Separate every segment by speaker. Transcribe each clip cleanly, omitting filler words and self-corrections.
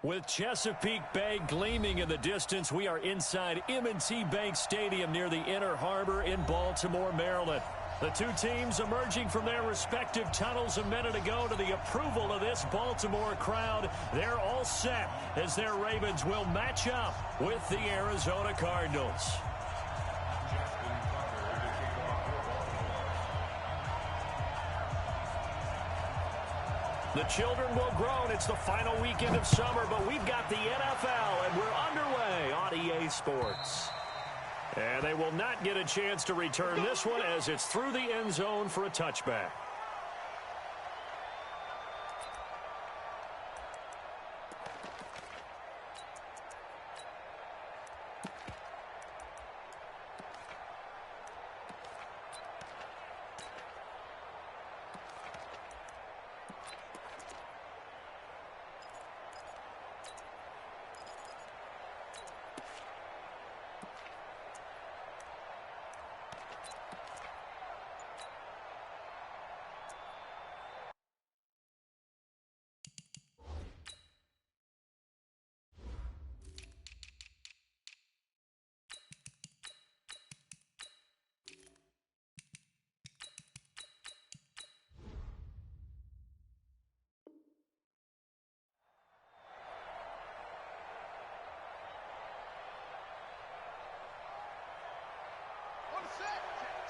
Speaker 1: With Chesapeake Bay gleaming in the distance, we are inside M&T Bank Stadium near the Inner Harbor in Baltimore, Maryland. The two teams emerging from their respective tunnels a minute ago to the approval of this Baltimore crowd. They're all set as their Ravens will match up with the Arizona Cardinals. The children will groan. It's the final weekend of summer, but we've got the NFL, and we're underway on EA Sports. And they will not get a chance to return this one as it's through the end zone for a touchback.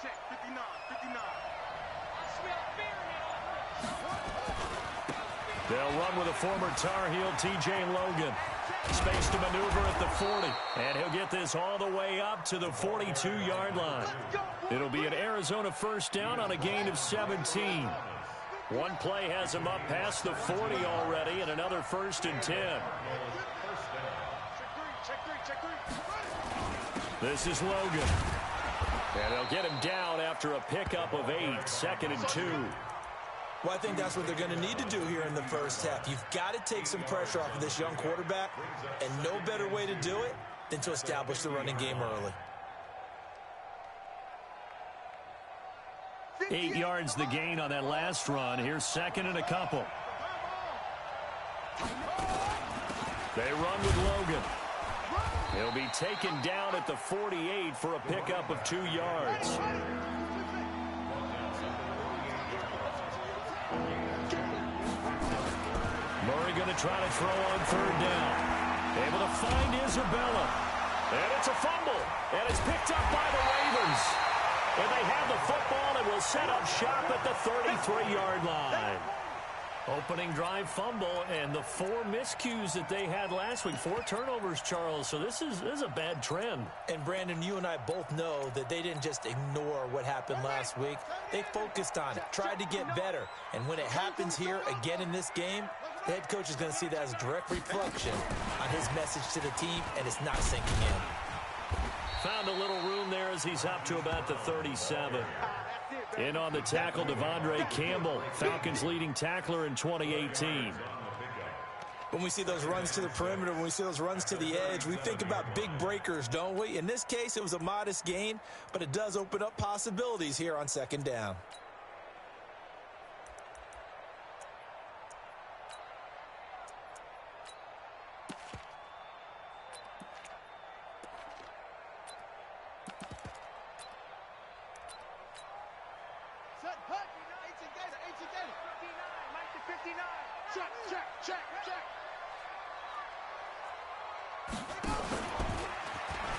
Speaker 2: Check, 59, 59.
Speaker 1: They'll run with a former Tar Heel, T.J. Logan. Space to maneuver at the 40. And he'll get this all the way up to the 42-yard line. It'll be an Arizona first down on a gain of 17. One play has him up past the 40 already, and another 1st and 10. This is Logan. And they'll get him down after a pickup of 8, 2nd and 2.
Speaker 3: Well, I think that's what they're going to need to do here in the first half. You've got to take some pressure off of this young quarterback, and no better way to do it than to establish the running game early.
Speaker 1: 8 yards the gain on that last run. Here's 2nd and a couple. They run with Logan. He'll be taken down at the 48 for a pickup of 2 yards. Murray going to try to throw on 3rd down. Able to find Isabella. And it's a fumble. And it's picked up by the Ravens. And they have the football and will set up shop at the 33-yard line. Opening drive fumble, and the 4 miscues that they had last week. 4 turnovers, Charles. So this is a bad trend.
Speaker 3: And, Brandon, you and I both know that they didn't just ignore what happened last week. They focused on it, tried to get better. And when it happens here again in this game, the head coach is going to see that as a direct reflection on his message to the team, and it's not sinking in.
Speaker 1: Found a little room there as he's up to about the 37. In on the tackle, Devondre Campbell, Falcons' leading tackler in 2018.
Speaker 3: When we see those runs to the perimeter, when we see those runs to the edge, we think about big breakers, don't we? In this case, it was a modest gain, but it does open up possibilities here on 2nd down.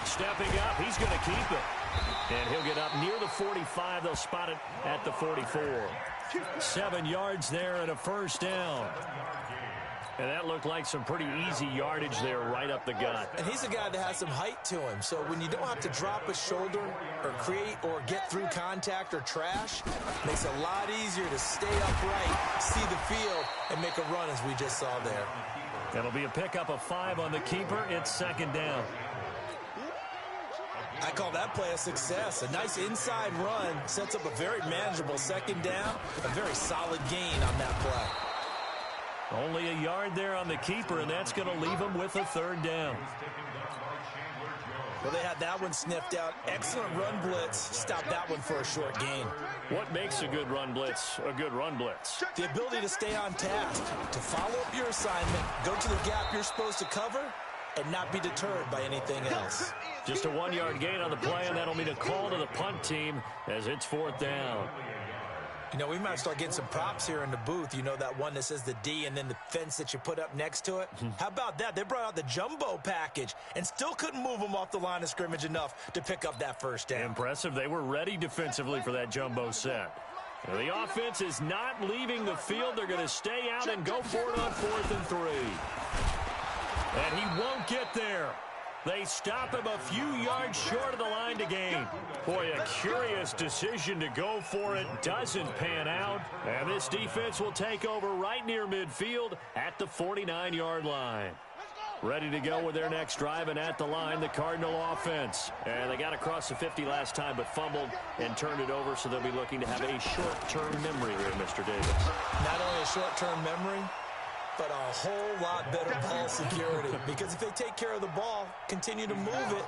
Speaker 1: Stepping up, he's going to keep it. And he'll get up near the 45. They'll spot it at the 44. 7 yards there and a 1st down. And that looked like some pretty easy yardage there right up the gut.
Speaker 3: And he's a guy that has some height to him. So when you don't have to drop a shoulder or create or get through contact or trash, it makes it a lot easier to stay upright, see the field, and make a run as we just saw there.
Speaker 1: It'll be a pickup of 5 on the keeper. It's 2nd down.
Speaker 3: I call that play a success. A nice inside run sets up a very manageable 2nd down, a very solid gain on that play.
Speaker 1: Only a yard there on the keeper, and that's going to leave him with a 3rd down.
Speaker 3: Well, they had that one sniffed out. Excellent run blitz. Stop that one for a short gain.
Speaker 1: What makes a good run blitz a good run blitz?
Speaker 3: The ability to stay on task, to follow up your assignment, go to the gap you're supposed to cover, and not be deterred by anything else.
Speaker 1: Just a 1-yard gain on the play, and that'll mean a call to the punt team as it's 4th down.
Speaker 3: You know, we might start getting some props here in the booth. You know, that one that says the D and then the fence that you put up next to it? How about that? They brought out the jumbo package and still couldn't move them off the line of scrimmage enough to pick up that first down.
Speaker 1: Impressive. They were ready defensively for that jumbo set. Now, the offense is not leaving the field. They're going to stay out and go for it on 4th and 3. And he won't get there. They stop him a few yards short of the line to gain. Boy, a curious decision to go for it. Doesn't pan out. And this defense will take over right near midfield at the 49-yard line. Ready to go with their next drive, and at the line, the Cardinal offense. And they got across the 50 last time, but fumbled and turned it over, so they'll be looking to have a short-term memory here, Mr. Davis.
Speaker 3: Not only a short-term memory, but a whole lot better ball security. Because if they take care of the ball, continue to move it,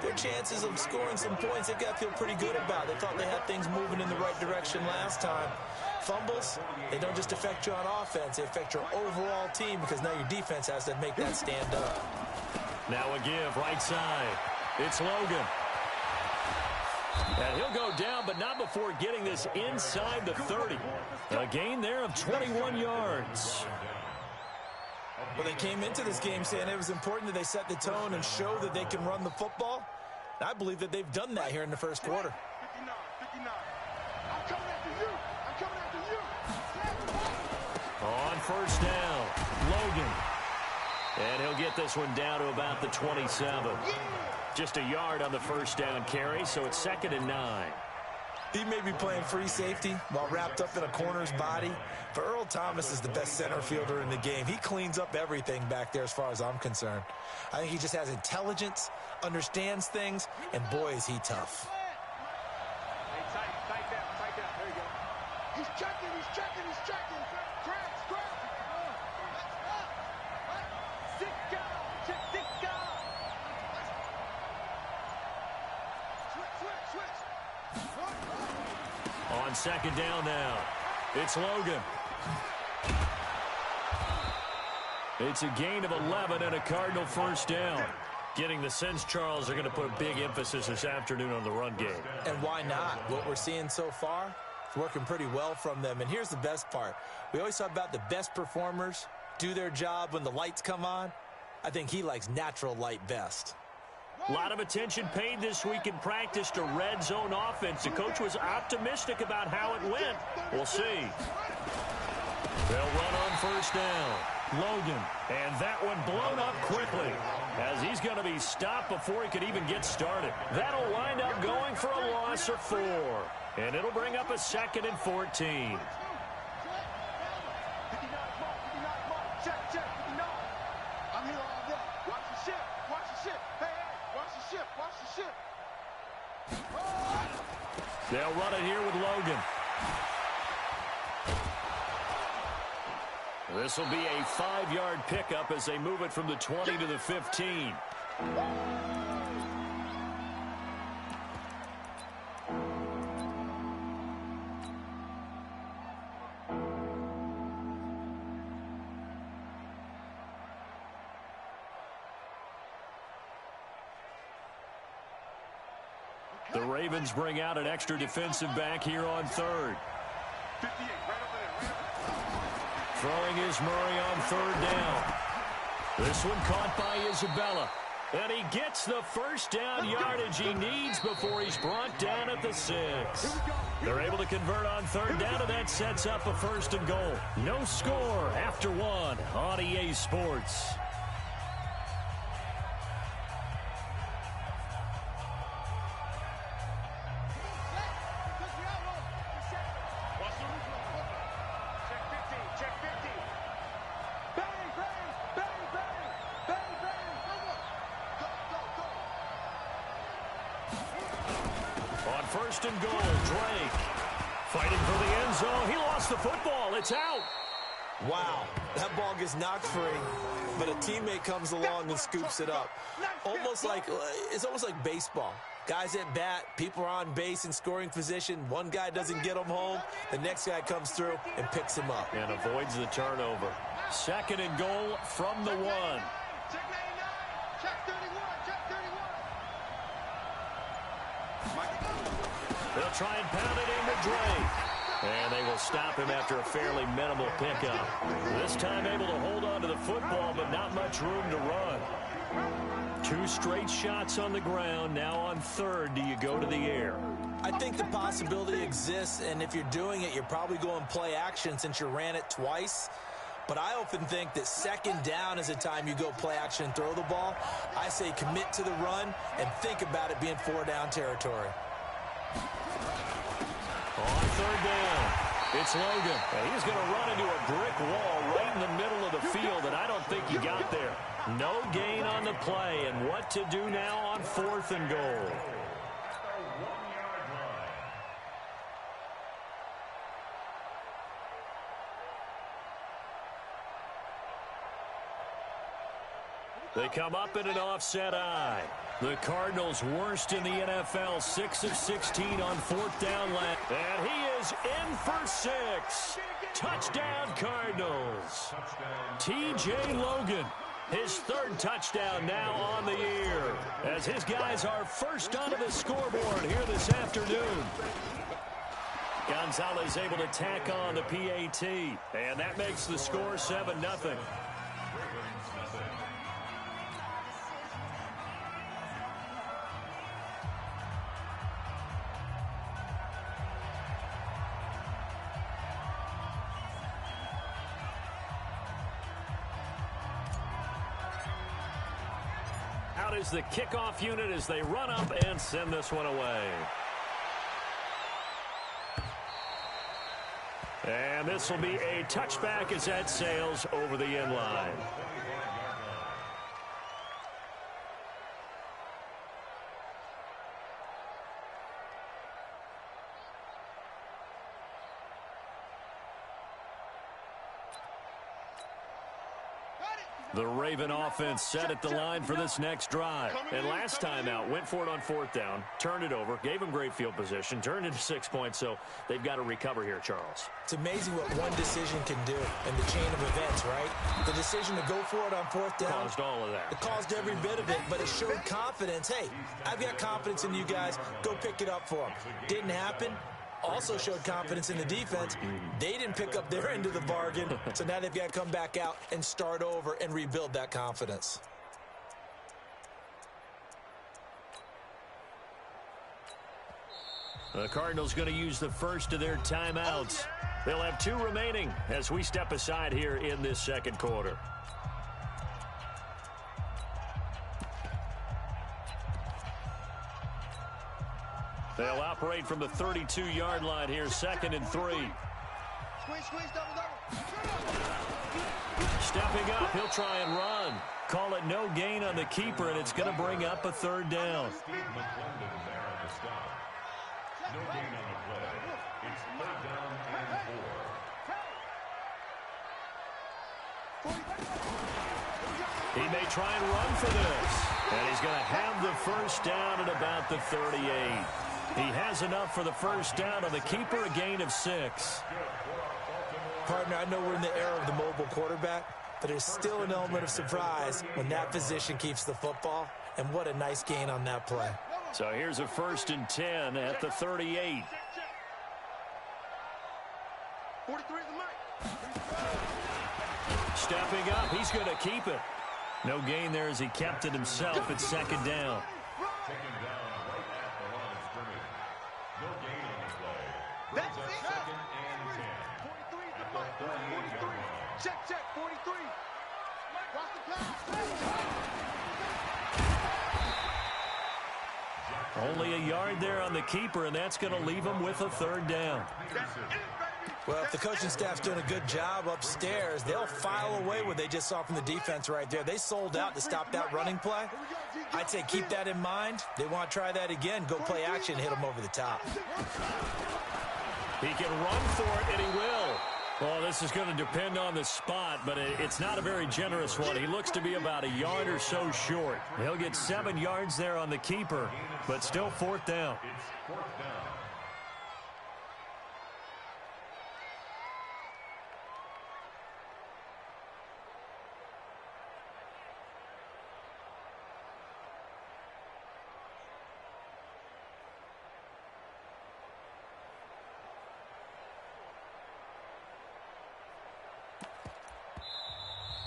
Speaker 3: their chances of scoring some points, they've got to feel pretty good about. They thought they had things moving in the right direction last time. Fumbles, they don't just affect you on offense, they affect your overall team, because now your defense has to make that stand up.
Speaker 1: Now a give, right side. It's Logan. And he'll go down, but not before getting this inside the 30. A gain there of 21 yards.
Speaker 3: Well, they came into this game saying it was important that they set the tone and show that they can run the football. I believe that they've done that here in the first quarter.
Speaker 2: 59, 59. I'm coming after you. I'm coming after you.
Speaker 1: On first down, Logan. And he'll get this one down to about the 27. Just a yard on the first down carry, so it's 2nd and 9.
Speaker 3: He may be playing free safety while wrapped up in a corner's body, but Earl Thomas is the best center fielder in the game. He cleans up everything back there as far as I'm concerned. I think he just has intelligence, understands things, and boy, is he tough.
Speaker 2: Hey, tight down. There you go. He's checking. Scratch. Stick out. Switch.
Speaker 1: On 2nd down now, it's Logan. It's a gain of 11 and a Cardinal first down. Getting the sense, Charles, they're going to put a big emphasis this afternoon on the run game.
Speaker 3: And why not? What we're seeing so far, it's working pretty well from them. And here's the best part. We always talk about the best performers do their job when the lights come on. I think he likes natural light best.
Speaker 1: A lot of attention paid this week in practice to red zone offense. The coach was optimistic about how it went. We'll see. They'll run on first down. Logan. And that one blown up quickly as he's going to be stopped before he could even get started. That'll wind up going for a loss of 4. And it'll bring up a 2nd and 14.
Speaker 2: I'm here all day. Watch the ship. Hey, watch the ship.
Speaker 1: They'll run it here with Logan. This will be a 5-yard pickup as they move it from the 20 to the 15. The Ravens bring out an extra defensive back here on 3rd.
Speaker 2: 58, right over there.
Speaker 1: Throwing is Murray on 3rd down. This one caught by Isabella. And he gets the first down yardage he needs before he's brought down at the 6. They're able to convert on 3rd down, and that sets up a 1st and goal. No score after 1 on EA Sports. And goal, Drake fighting for the end zone. He lost the football. It's out.
Speaker 3: Wow, that ball gets knocked free. but a teammate comes along and scoops it up. It's almost like baseball. Guys at bat, people are on base in scoring position. One guy doesn't get him home. The next guy comes through and picks him up.
Speaker 1: And avoids the turnover. 2nd and goal from the 1.
Speaker 2: Check 99. Check 31. Check 31.
Speaker 1: They'll try and pound it into Dre. And they will stop him after a fairly minimal pickup. This time able to hold on to the football, but not much room to run. 2 straight shots on the ground. Now on 3rd, do you go to the air?
Speaker 3: I think the possibility exists, and if you're doing it, you're probably going play action since you ran it twice. But I often think that 2nd down is the time you go play action and throw the ball. I say commit to the run and think about it being 4-down territory.
Speaker 1: On 3rd down, it's Logan. And he's going to run into a brick wall right in the middle of the field, and I don't think he got there. No gain on the play, and what to do now on 4th and goal. They come up in an offset eye. The Cardinals worst in the NFL, 6 of 16 on 4th down. And he is in for 6. Touchdown Cardinals. T.J. Logan, his 3rd touchdown now on the year, as his guys are first onto the scoreboard here this afternoon. Gonzalez able to tack on the PAT, and that makes the score 7-0. Out is the kickoff unit as they run up and send this one away. And this will be a touchback as that sails over the end line. The Raven offense set at the line for this next drive. And last time out, went for it on 4th down, turned it over, gave them great field position, turned into 6 points, so they've got to recover here, Charles.
Speaker 3: It's amazing what one decision can do in the chain of events, right? The decision to go for it on 4th down.
Speaker 1: Caused all of that.
Speaker 3: It caused every bit of it, but it showed confidence. Hey, I've got confidence in you guys. Go pick it up for them. Didn't happen. Also showed confidence in the defense. They didn't pick up their end of the bargain, so now they've got to come back out and start over and rebuild that confidence.
Speaker 1: The Cardinals going to use the first of their timeouts. They'll have 2 remaining as we step aside here in this 2nd quarter. They'll operate from the 32-yard line here, 2nd and 3.
Speaker 2: Squeeze, double.
Speaker 1: Stepping up, he'll try and run. Call it no gain on the keeper, and it's going to bring up a 3rd down.
Speaker 4: No gain on the play. It's 3rd down and 4.
Speaker 1: He may try and run for this. And he's going to have the first down at about the 38. He has enough for the first down on the keeper, a gain of 6.
Speaker 3: Partner, I know we're in the era of the mobile quarterback, but there's still an element of surprise when that position keeps the football. And what a nice gain on that play.
Speaker 1: So here's a 1st and 10 at the 38.
Speaker 2: 43 is the mic.
Speaker 1: Stepping up, he's going to keep it. No gain there as he kept it himself at 2nd down.
Speaker 4: Taken down right at the line of scrimmage. No gain on the play.
Speaker 2: That's
Speaker 4: Brings
Speaker 2: it.
Speaker 4: up 2nd and 10.
Speaker 2: 43 is
Speaker 4: At
Speaker 2: the
Speaker 4: the
Speaker 2: mic.
Speaker 4: 38-yard line.
Speaker 2: Check, 43. Watch the pass.
Speaker 1: Only a yard there on the keeper, and that's going to leave him with a 3rd down.
Speaker 3: Well, if the coaching staff's doing a good job upstairs, they'll file away what they just saw from the defense right there. They sold out to stop that running play. I'd say keep that in mind. They want to try that again. Go play action, hit them over the top.
Speaker 1: He can run for it, and he will. Well, this is going to depend on the spot, but it's not a very generous one. He looks to be about a yard or so short. He'll get 7 yards there on the keeper, but still 4th down.
Speaker 4: It's 4th down.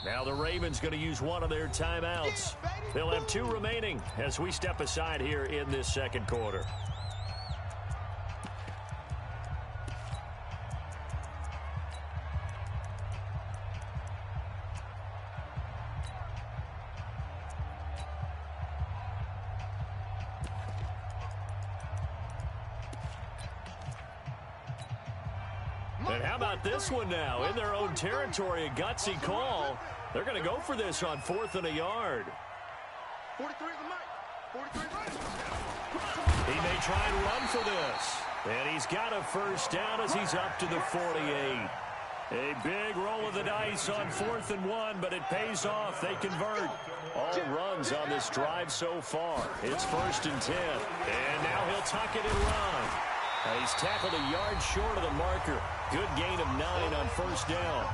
Speaker 1: Now the Ravens going to use one of their timeouts. They'll have 2 remaining as we step aside here in this second quarter. And how about this one now? In their own territory, a gutsy call. They're going to go for this on 4th and a yard.
Speaker 2: 43 is the mic. 43
Speaker 1: He may try and run for this. And he's got a first down as he's up to the 48. A big roll of the dice on 4th and 1, but it pays off. They convert. All runs on this drive so far. It's 1st and 10. And now he'll tuck it and run. He's tackled a yard short of the marker. Good gain of 9 on 1st down.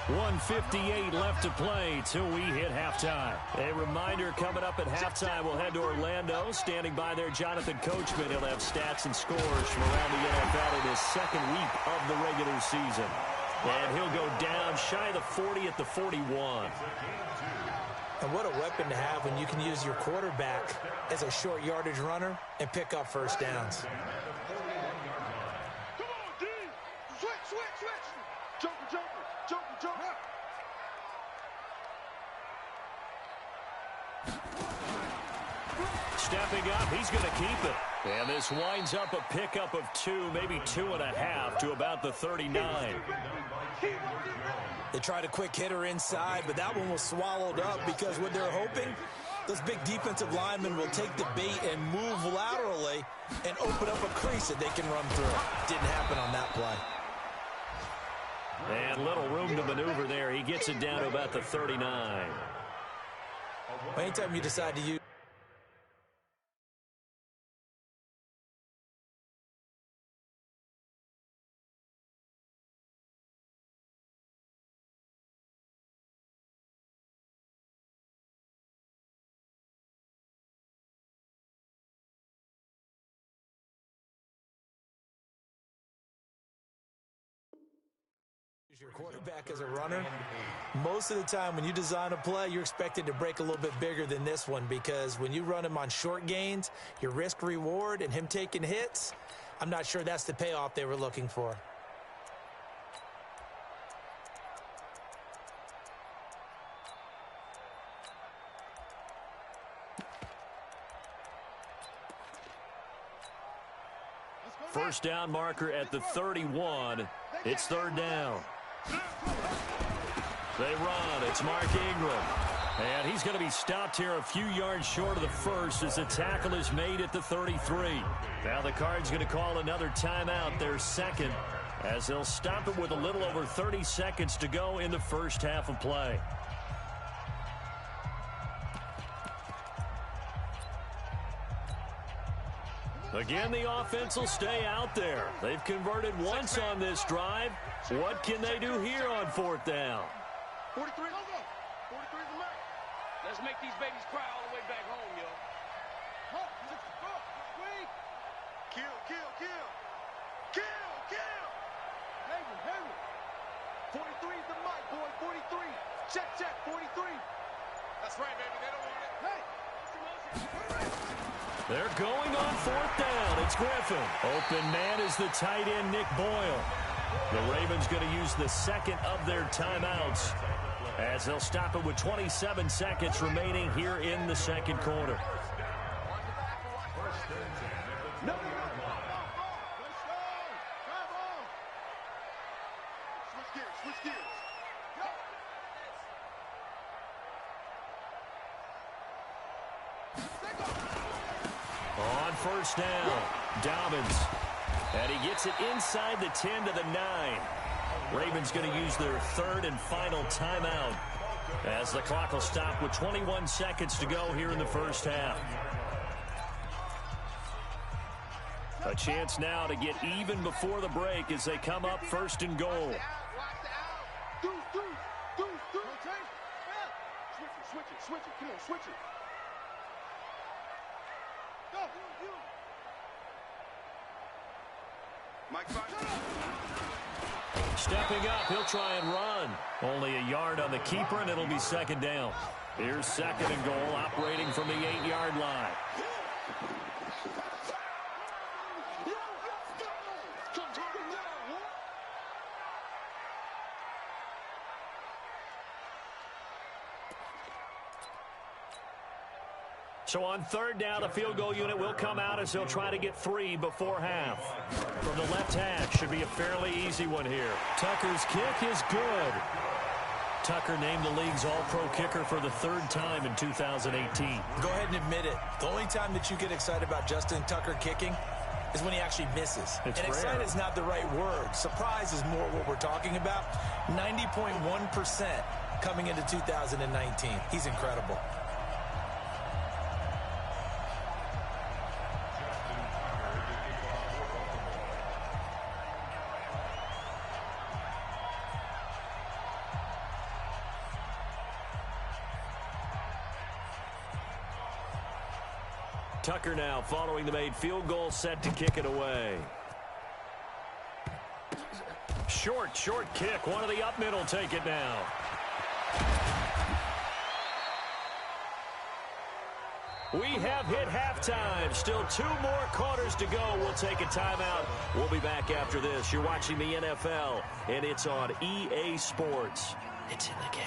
Speaker 1: 1:58 left to play till we hit halftime. A reminder coming up at halftime, we'll head to Orlando. Standing by there, Jonathan Coachman. He'll have stats and scores from around the NFL in his 2nd week of the regular season. And he'll go down shy of the 40 at the 41.
Speaker 3: And what a weapon to have when you can use your quarterback as a short yardage runner and pick up first downs.
Speaker 2: Come on, D. Switch. Joker.
Speaker 1: Stepping up, he's going to keep it. And this winds up a pickup of 2, maybe 2.5 to about the 39.
Speaker 3: They tried a quick hitter inside, but that one was swallowed up because what they're hoping, those big defensive linemen will take the bait and move laterally and open up a crease that they can run through. Didn't happen on that play.
Speaker 1: And little room to maneuver there. He gets it down to about the 39.
Speaker 3: Anytime you decide to use your quarterback as a runner, most of the time when you design a play, you're expected to break a little bit bigger than this one, because when you run him on short gains, your risk reward and him taking hits, I'm not sure that's the payoff they were looking for.
Speaker 1: First down marker at the 31. It's 3rd down. They run. It's Mark Ingram. And he's going to be stopped here a few yards short of the first as the tackle is made at the 33. Now the Cards going to call another timeout, their 2nd, as they'll stop it with a little over 30 seconds to go in the first half of play. Again, the offense will stay out there. They've converted once on this drive. What can they do here on 4th down?
Speaker 2: 43 is the mic.
Speaker 5: Let's make these babies cry all the way back home, yo.
Speaker 2: Kill. Henry. 43 is the mic, boy. 43. Check, 43. That's right, baby. They don't want it. Hey.
Speaker 1: They're going on 4th down. It's Griffin. Open man is the tight end, Nick Boyle. The Ravens going to use the 2nd of their timeouts as they'll stop it with 27 seconds remaining here in the 2nd quarter.
Speaker 2: Switch gears.
Speaker 1: On 1st down, Dobbins. And he gets it inside the 10 to the 9. Ravens going to use their third and final timeout as the clock will stop with 21 seconds to go here in the first half. A chance now to get even before the break as they come up first and goal.
Speaker 2: Switch it. Come on, switch it. Go. Mike,
Speaker 1: stepping up, he'll try and run. Only a yard on the keeper, and it'll be second down. Here's second and goal, operating from the 8-yard line. So on third down, the field goal unit will come out as they'll try to get 3 before half. From the left hash, should be a fairly easy one here. Tucker's kick is good. Tucker named the league's all-pro kicker for the 3rd time in 2018.
Speaker 3: Go ahead and admit it. The only time that you get excited about Justin Tucker kicking is when he actually misses.
Speaker 1: It's
Speaker 3: and
Speaker 1: rare.
Speaker 3: excited is not the right word. Surprise is more what we're talking about. 90.1% coming into 2019. He's incredible.
Speaker 1: Tucker now following the made field goal, set to kick it away. Short kick. One of the up middle take it now. We have hit halftime. Still 2 more quarters to go. We'll take a timeout. We'll be back after this. You're watching the NFL, and it's on EA Sports. It's in the game.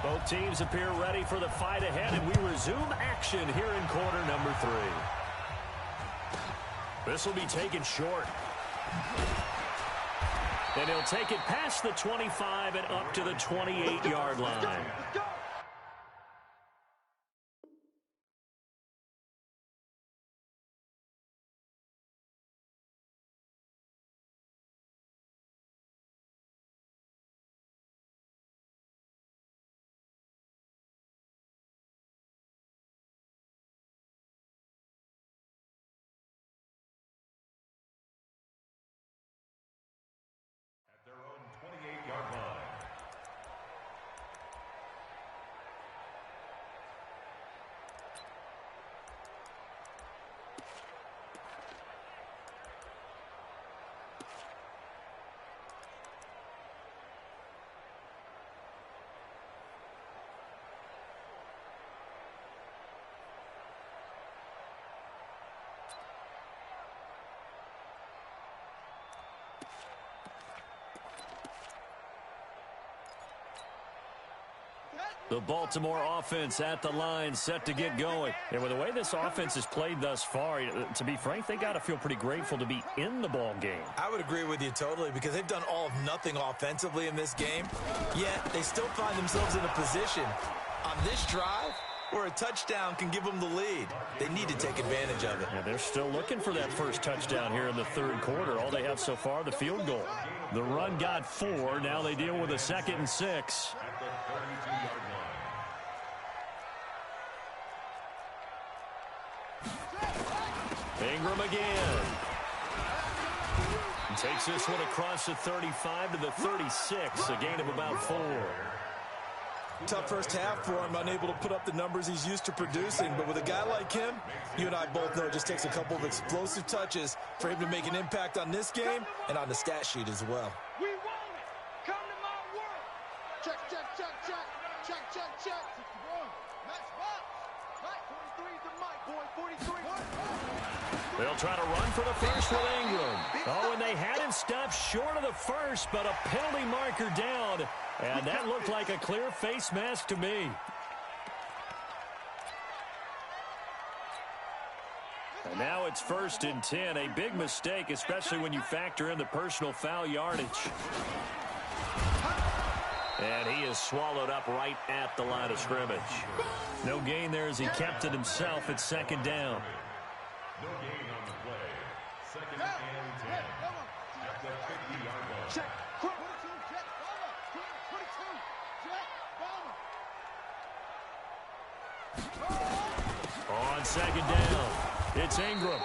Speaker 1: Both teams appear ready for the fight ahead, and we resume action here in quarter number 3. This will be taken short. And he'll take it past the 25 and up to the 28-yard line.
Speaker 4: Their own 28-yard line.
Speaker 1: The Baltimore offense at the line, set to get going. And with the way this offense has played thus far, to be frank, they got to feel pretty grateful to be in the ball game.
Speaker 3: I would agree with you totally because they've done all of nothing offensively in this game, yet they still find themselves in a position on this drive where a touchdown can give them the lead. They need to take advantage of it.
Speaker 1: Yeah, they're still looking for that first touchdown here in the 3rd quarter. All they have so far, the field goal. The run got 4. Now they deal with a 2nd and 6.
Speaker 4: At the 32-yard line.
Speaker 1: Ingram again. Takes this one across the 35 to the 36, a gain of about 4.
Speaker 3: Tough first half for him, unable to put up the numbers he's used to producing. But with a guy like him, you and I both know it just takes a couple of explosive touches for him to make an impact on this game and on the stat sheet as well.
Speaker 2: We want it. Come to my world. Check. Match box. Mike, 43 is the mic, boy. 43.
Speaker 1: They'll try to run for the first with Ingram. Oh, and they had him stopped short of the first, but a penalty marker down. And that looked like a clear face mask to me. And now it's 1st and 10. A big mistake, especially when you factor in the personal foul yardage. And he is swallowed up right at the line of scrimmage. No gain there as he kept it himself at second down.
Speaker 4: No gain on the play. Second and 10. At the 50-yard line.
Speaker 2: Check. 22, check. 22, check.
Speaker 1: On second down, it's Ingram.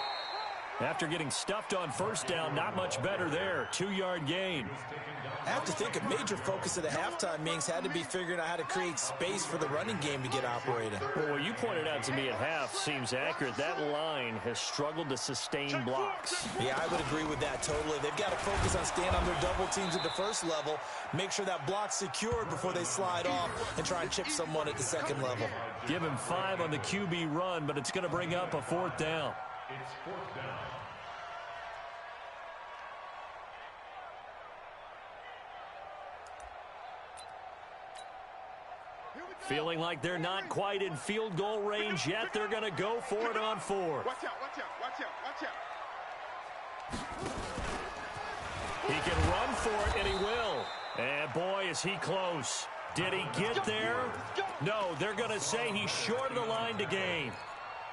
Speaker 1: After getting stuffed on first down, not much better there. 2-yard gain.
Speaker 3: I have to think a major focus of the halftime meetings had to be figuring out how to create space for the running game to get operating.
Speaker 1: Well, what you pointed out to me at half seems accurate. That line has struggled to sustain blocks.
Speaker 3: Yeah, I would agree with that totally. They've got to focus on staying on their double teams at the first level, make sure that block's secured before they slide off, and try and chip someone at the second level.
Speaker 1: Give him 5 on the QB run, but it's going to bring up a 4th down.
Speaker 4: It's 4th down.
Speaker 1: Feeling like they're not quite in field goal range yet. They're going to go for it on 4th.
Speaker 2: Watch out, watch out, watch out, watch out.
Speaker 1: He can run for it, and he will. And boy, is he close. Did he get there? No, they're going to say he's short of the line to gain.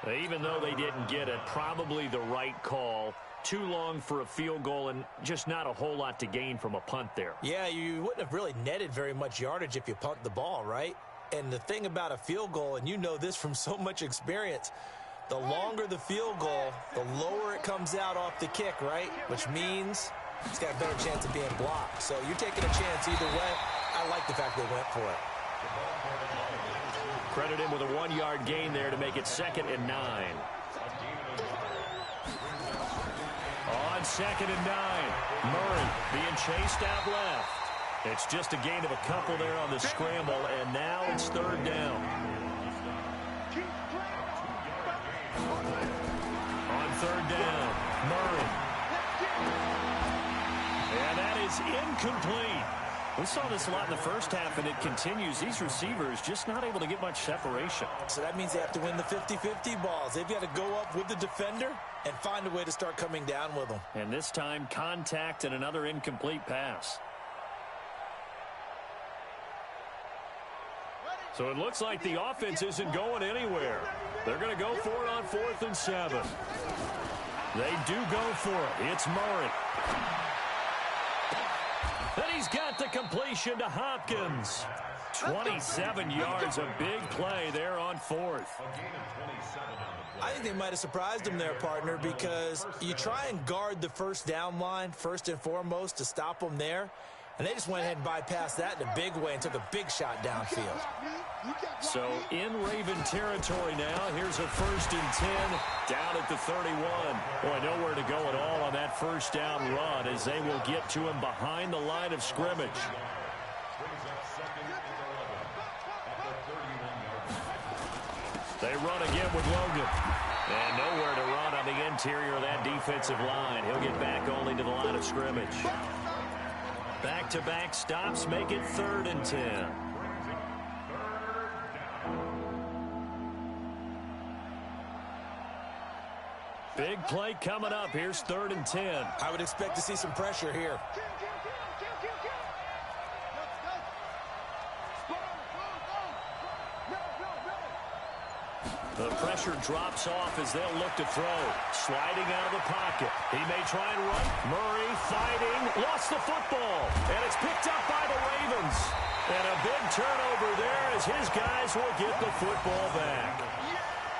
Speaker 1: Even though they didn't get it, probably the right call. Too long for a field goal and just not a whole lot to gain from a punt there.
Speaker 3: Yeah, you wouldn't have really netted very much yardage if you punt the ball, right? And the thing about a field goal, and you know this from so much experience, the longer the field goal, the lower it comes out off the kick, right? Which means it's got a better chance of being blocked. So you're taking a chance either way. I like the fact they went for it.
Speaker 1: Credit him with a 1-yard gain there to make it 2nd and 9. On 2nd and 9, Murray being chased out left. It's just a gain of a couple there on the scramble, and now it's 3rd down. On 3rd down, Murray. And that is incomplete. We saw this a lot in the first half, and it continues. These receivers just not able to get much separation.
Speaker 3: So that means they have to win the 50-50 balls. They've got to go up with the defender and find a way to start coming down with them.
Speaker 1: And this time, contact and another incomplete pass. So it looks like the offense isn't going anywhere. They're going to go for it on 4th and 7. They do go for it. It's Murray. And he's got the completion to Hopkins. 27 yards, a big play there on 4th.
Speaker 3: I think they might have surprised him there, partner, because you try and guard the first down line first and foremost to stop them there. And they just went ahead and bypassed that in a big way and took a big shot downfield.
Speaker 1: So in Raven territory now, here's a 1st and 10 down at the 31. Boy, nowhere to go at all on that first down run as they will get to him behind the line of scrimmage. They run again with Logan. And nowhere to run on the interior of that defensive line. He'll get back only to the line of scrimmage. Back-to-back stops make it 3rd and 10. Big play coming up. Here's 3rd and 10.
Speaker 3: I would expect to see some pressure here.
Speaker 1: The pressure drops off as they'll look to throw. Sliding out of the pocket. He may try and run. Murray fighting. Lost the football. And it's picked up by the Ravens. And a big turnover there as his guys will get the football back.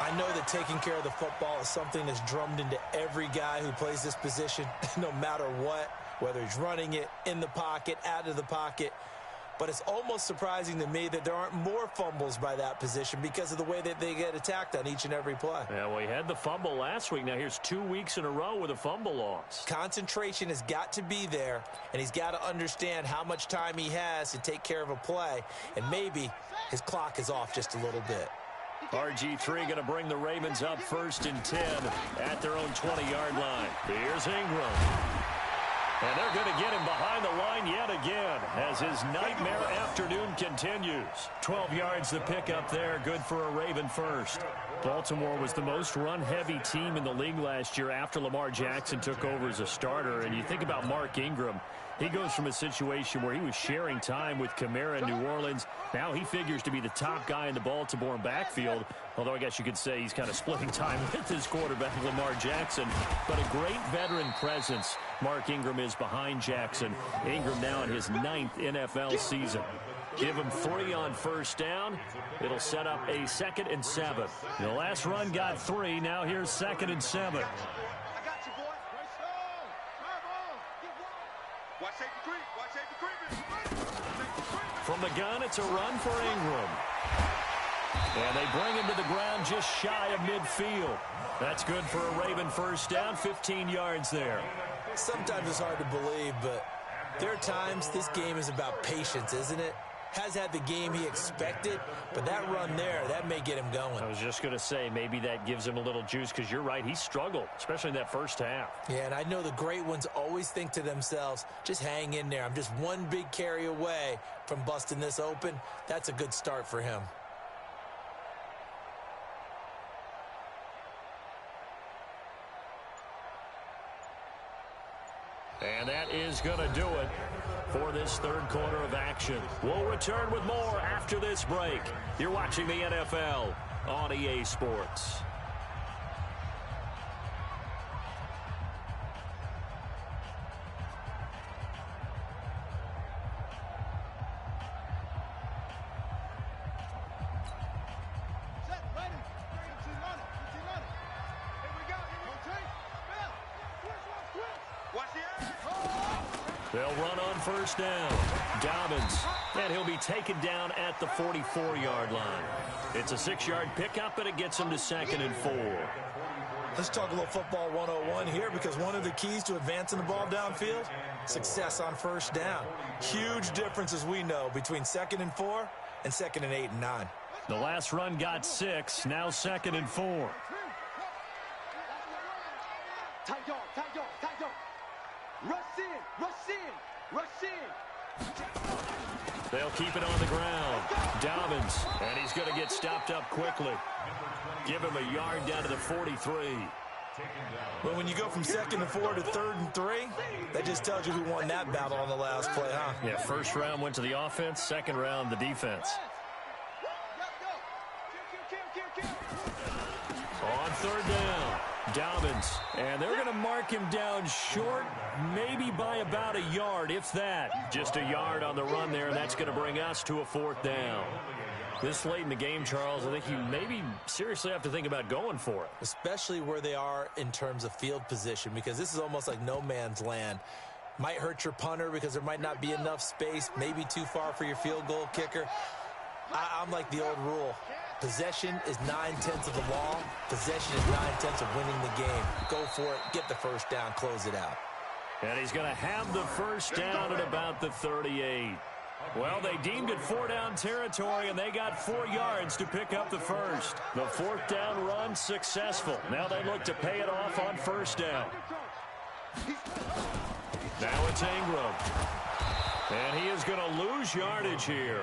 Speaker 3: I know that taking care of the football is something that's drummed into every guy who plays this position, no matter what, whether he's running it, in the pocket, out of the pocket. But it's almost surprising to me that there aren't more fumbles by that position because of the way that they get attacked on each and every play.
Speaker 1: Yeah, well, he had the fumble last week. Now here's 2 weeks in a row with a fumble loss.
Speaker 3: Concentration has got to be there, and he's got to understand how much time he has to take care of a play, and maybe his clock is off just a little bit.
Speaker 1: RG3 going to bring the Ravens up 1st and 10 at their own 20-yard line. Here's Ingram. And they're going to get him behind the line yet again as his nightmare afternoon continues. 12 yards to pick up there. Good for a Raven first. Baltimore was the most run-heavy team in the league last year after Lamar Jackson took over as a starter. And you think about Mark Ingram, He goes from a situation where he was sharing time with Kamara in New Orleans. Now he figures to be the top guy in the Baltimore backfield, although I guess you could say he's kind of splitting time with his quarterback, Lamar Jackson. But a great veteran presence. Mark Ingram is behind Jackson. Ingram now in his 9th NFL season. Give him 3 on first down. It'll set up a 2nd and 7. The last run got 3. Now here's 2nd and 7. From the gun, it's a run for Ingram. And they bring him to the ground just shy of midfield. That's good for a Raven first down, 15 yards there.
Speaker 3: Sometimes it's hard to believe, but there are times this game is about patience, isn't it? Has had the game he expected, but that run there, that may get him going.
Speaker 1: I was just going to say, maybe that gives him a little juice, because you're right, he struggled, especially in that first half.
Speaker 3: Yeah, and I know the great ones always think to themselves, just hang in there. I'm just one big carry away from busting this open. That's a good start for him.
Speaker 1: And that is going to do it for this third quarter of action. We'll return with more after this break. You're watching the NFL on EA Sports. They'll run on first down. Dobbins, and he'll be taken down at the 44-yard line. It's a 6-yard pickup, and it gets him to 2nd and 4.
Speaker 3: Let's talk a little football 101 here, because one of the keys to advancing the ball downfield, success on first down. Huge difference, as we know, between 2nd and 4 and 2nd and 8 and 9.
Speaker 1: The last run got 6, now 2nd and 4.
Speaker 2: Tight dog, tight dog, tight dog. Rush in, rush in, rush in.
Speaker 1: They'll keep it on the ground. Dobbins, and he's going to get stopped up quickly. Give him a yard down to the 43.
Speaker 3: But when you go from 2nd and 4 to 3rd and 3, that just tells you who won that battle on the last play, huh?
Speaker 1: Yeah, first round went to the offense, second round the defense. On third down, Dobbins, and they're going to mark him down short, maybe by about a yard, if that. Just a yard on the run there, and that's going to bring us to a 4th down. This late in the game, Charles, I think you maybe seriously have to think about going for it.
Speaker 3: Especially where they are in terms of field position, because this is almost like no man's land. Might hurt your punter because there might not be enough space, maybe too far for your field goal kicker. I'm like the old rule. Possession is 9/10 of the law. Possession is 9/10 of winning the game. Go for it. Get the first down. Close it out.
Speaker 1: And he's going to have the first down at about the 38. Well, they deemed it 4-down territory, and they got 4 yards to pick up the first. The 4th down run successful. Now they look to pay it off on first down. Now it's Ingram. And he is going to lose yardage here.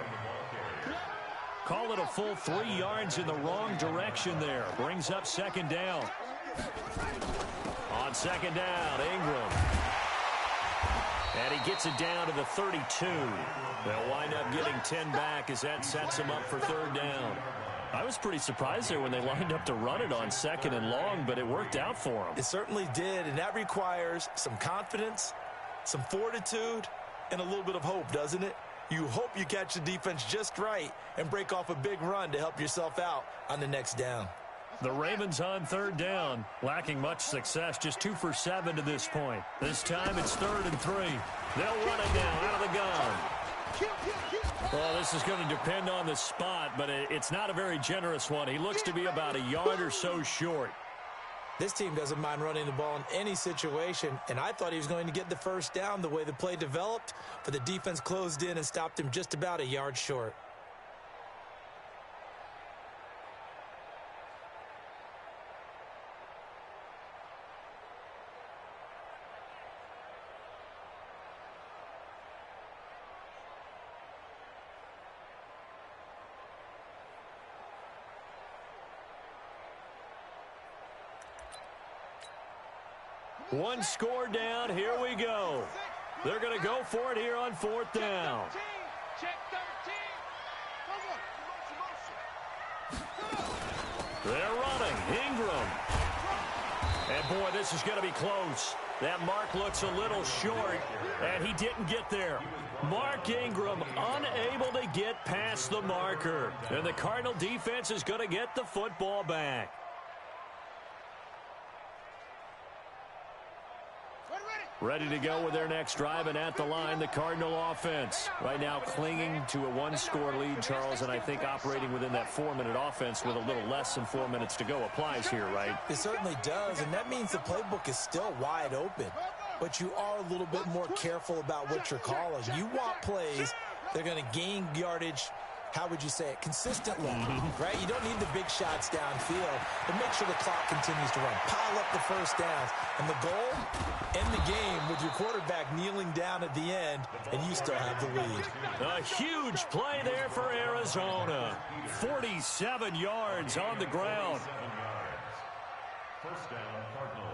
Speaker 1: Call it a full 3 yards in the wrong direction there. Brings up 2nd down. On 2nd down, Ingram. And he gets it down to the 32. They'll wind up getting 10 back as that sets him up for 3rd down. I was pretty surprised there when they lined up to run it on 2nd and long, but it worked out for him.
Speaker 3: It certainly did, and that requires some confidence, some fortitude, and a little bit of hope, doesn't it? You hope you catch the defense just right and break off a big run to help yourself out on the next down.
Speaker 1: The Ravens on 3rd down, lacking much success, just 2 for 7 to this point. This time it's 3rd and 3. They'll run it now out of the gun. Well, this is going to depend on the spot, but it's not a very generous one. He looks to be about a yard or so short.
Speaker 3: This team doesn't mind running the ball in any situation, and I thought he was going to get the first down the way the play developed, but the defense closed in and stopped him just about a yard short.
Speaker 1: One score down. Here we go. They're going to go for it here on 4th down.
Speaker 5: Check 13.
Speaker 1: They're running. Ingram. And, boy, this is going to be close. That mark looks a little short, and he didn't get there. Mark Ingram unable to get past the marker. And the Cardinal defense is going to get the football back. Ready to go with their next drive, and at the line, the Cardinal offense. Right now clinging to a one-score lead, Charles, and I think operating within that 4-minute offense with a little less than 4 minutes to go applies here, right?
Speaker 3: It certainly does, and that means the playbook is still wide open. But you are a little bit more careful about what you're calling. You want plays that are going to gain yardage, how would you say it, consistently, right? You don't need the big shots downfield, but make sure the clock continues to run. Pile up the first downs. And the goal, end the game with your quarterback kneeling down at the end, and you still have the lead.
Speaker 1: A huge play there for Arizona. 47 yards on the ground.
Speaker 4: First down, Cardinals.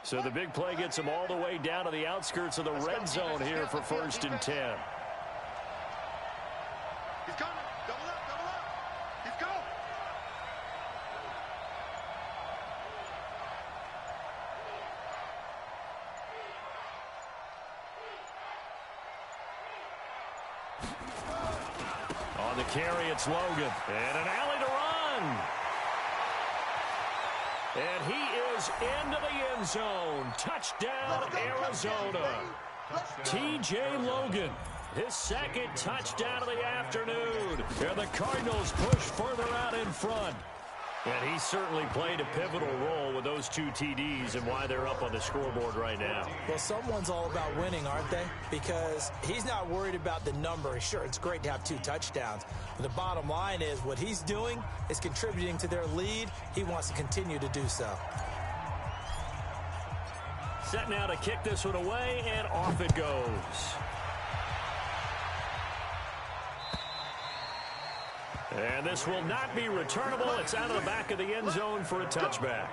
Speaker 1: So the big play gets him all the way down to the outskirts of the red zone here for 1st and 10.
Speaker 2: He's coming. Double up, double up. He's going.
Speaker 1: On the carry, it's Logan. And an alley to run. And he is into the end zone. Touchdown, Arizona. T.J. Logan, his second touchdown of the afternoon. And the Cardinals push further out in front. And he certainly played a pivotal role with those 2 TDs and why they're up on the scoreboard right now.
Speaker 3: Well, someone's all about winning, aren't they? Because he's not worried about the number. Sure, it's great to have 2 touchdowns. But the bottom line is what he's doing is contributing to their lead. He wants to continue to do so.
Speaker 1: Set now to kick this one away, and off it goes. And this will not be returnable. It's out of the back of the end zone for a touchback.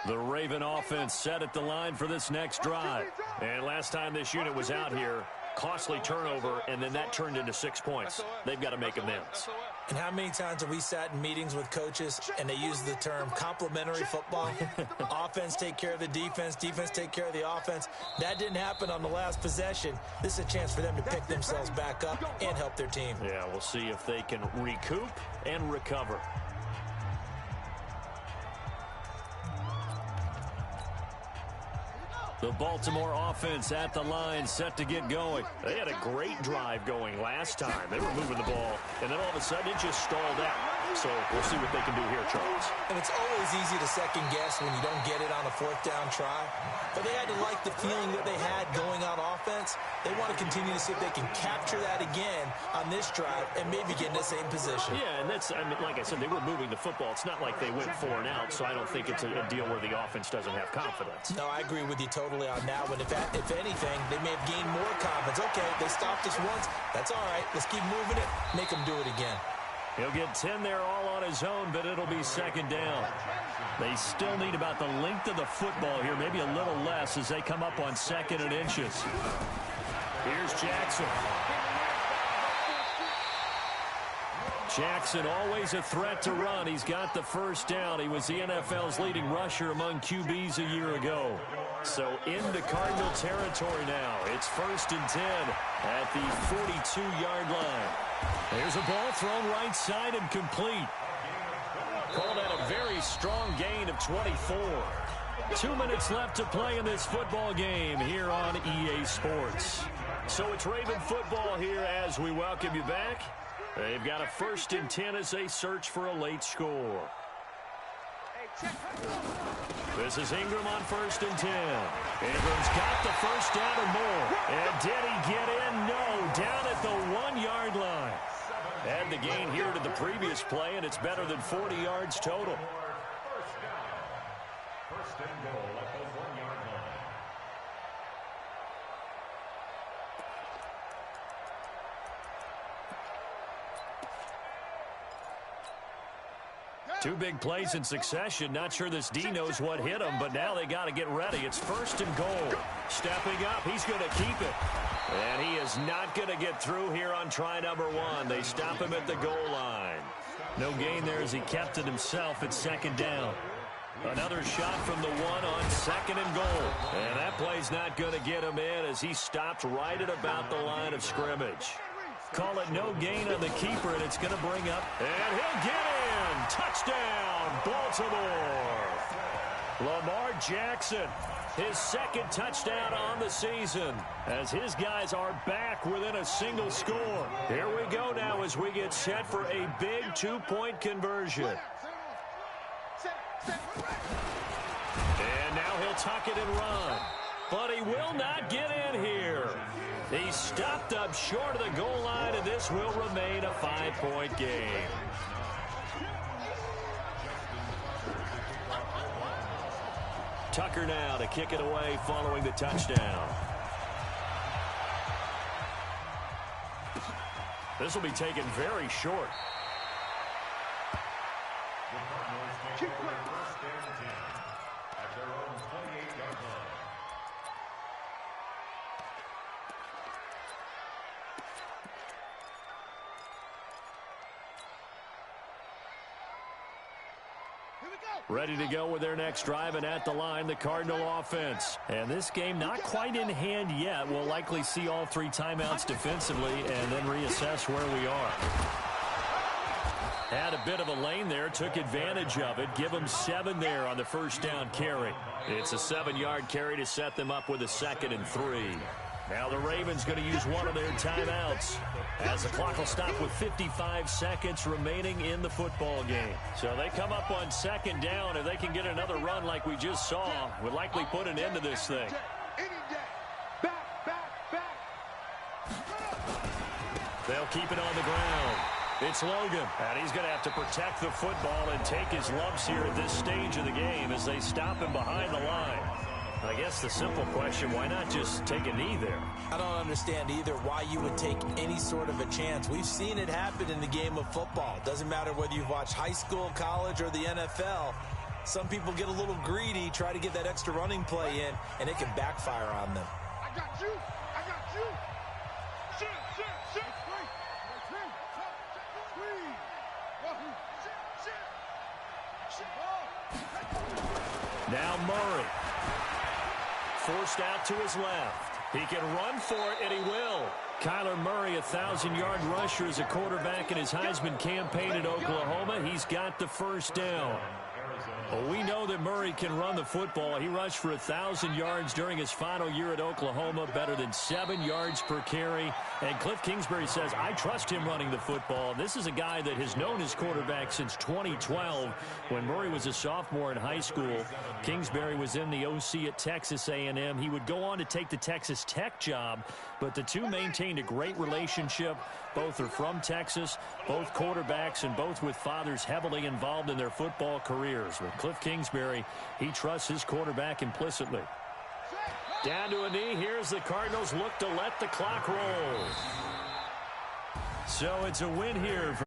Speaker 1: The Raven offense set at the line for this next drive. And last time this unit was out here, costly turnover, and then that turned into 6 points. They've got to make amends.
Speaker 3: And how many times have we sat in meetings with coaches and they use the term complementary football? Offense take care of the defense, defense take care of the offense. That didn't happen on the last possession. This is a chance for them to pick themselves back up and help their team.
Speaker 1: Yeah, we'll see if they can recoup and recover. The Baltimore offense at the line, set to get going. They had a great drive going last time. They were moving the ball, and then all of a sudden it just stalled out. So we'll see what they can do here, Charles.
Speaker 3: And it's always easy to second guess when you don't get it on a 4th down try. But they had to like the feeling that they had going on offense. They want to continue to see if they can capture that again on this drive and maybe get in the same position.
Speaker 1: Yeah, and that's, I mean, like I said, they were moving the football. It's not like they went 4 and out, so I don't think it's a deal where the offense doesn't have confidence.
Speaker 3: No, I agree with you totally on that one. If anything, they may have gained more confidence. Okay, they stopped us once. That's all right. Let's keep moving it. Make them do it again.
Speaker 1: He'll get 10 there all on his own, but it'll be 2nd down. They still need about the length of the football here, maybe a little less as they come up on 2nd and inches. Here's Jackson. Jackson always a threat to run. He's got the 1st down. He was the NFL's leading rusher among QBs a year ago. So into Cardinal territory now. It's 1st and 10 at the 42-yard line. There's a ball thrown right side and complete. Called out a very strong gain of 24. 2 minutes left to play in this football game here on EA Sports. So it's Raven football here as we welcome you back. They've got a 1st and 10 as they search for a late score. This is Ingram on 1st and 10. Ingram's got the first down and more. And did he get in? No, down at the 1-yard line. And the gain here to the previous play, and it's better than 40 yards total.
Speaker 4: First and goal at the 1-yard line.
Speaker 1: Two big plays in succession. Not sure this D knows what hit him, but now they got to get ready. It's 1st and goal. Stepping up, he's going to keep it. And he is not going to get through here on try number 1. They stop him at the goal line. No gain there as he kept it himself at 2nd down. Another shot from the 1 on 2nd and goal. And that play's not going to get him in as he stopped right at about the line of scrimmage. Call it no gain on the keeper, and it's going to bring up. And he'll get in. Touchdown, Baltimore. Lamar Jackson, his 2nd touchdown on the season, as his guys are back within a single score. Here we go now as we get set for a big 2-point conversion. And now he'll tuck it and run. But he will not get in here. He stopped up short of the goal line, and this will remain a 5-point game. Tucker now to kick it away following the touchdown. This will be taken very short.
Speaker 4: The Cardinals take over 1st and 10 at their own 28-yard line.
Speaker 1: Ready to go with their next drive, and at the line, the Cardinal offense. And this game not quite in hand yet. We'll likely see all 3 timeouts defensively and then reassess where we are. Had a bit of a lane there, took advantage of it. Give them 7 there on the 1st down carry. It's a 7-yard carry to set them up with a 2nd and 3. Now the Ravens going to use one of their timeouts as the clock will stop with 55 seconds remaining in the football game. So they come up on 2nd down. If they can get another run like we just saw, would likely put an end to this thing. They'll keep it on the ground. It's Logan, and he's going to have to protect the football and take his lumps here at this stage of the game as they stop him behind the line. I guess the simple question, why not just take a knee there?
Speaker 3: I don't understand either why you would take any sort of a chance. We've seen it happen in the game of football. Doesn't matter whether you've watched high school, college, or the NFL. Some people get a little greedy, try to get that extra running play in, and it can backfire on them.
Speaker 2: I got you. I got you. Shit.
Speaker 1: Now Murray. Forced out to his left. He can run for it, and he will. Kyler Murray, 1,000-yard rusher as a quarterback in his Heisman campaign at Oklahoma. He's got the 1st down. Well, we know that Murray can run the football. He rushed for 1,000 yards during his final year at Oklahoma, better than 7 yards per carry. And Cliff Kingsbury says, I trust him running the football. This is a guy that has known his quarterback since 2012 when Murray was a sophomore in high school. Kingsbury was in the OC at Texas A&M. He would go on to take the Texas Tech job, but the two maintained a great relationship. Both are from Texas, both quarterbacks, and both with fathers heavily involved in their football careers. With Cliff Kingsbury, he trusts his quarterback implicitly. Down to a knee. Here's the Cardinals look to let the clock roll. So it's a win here for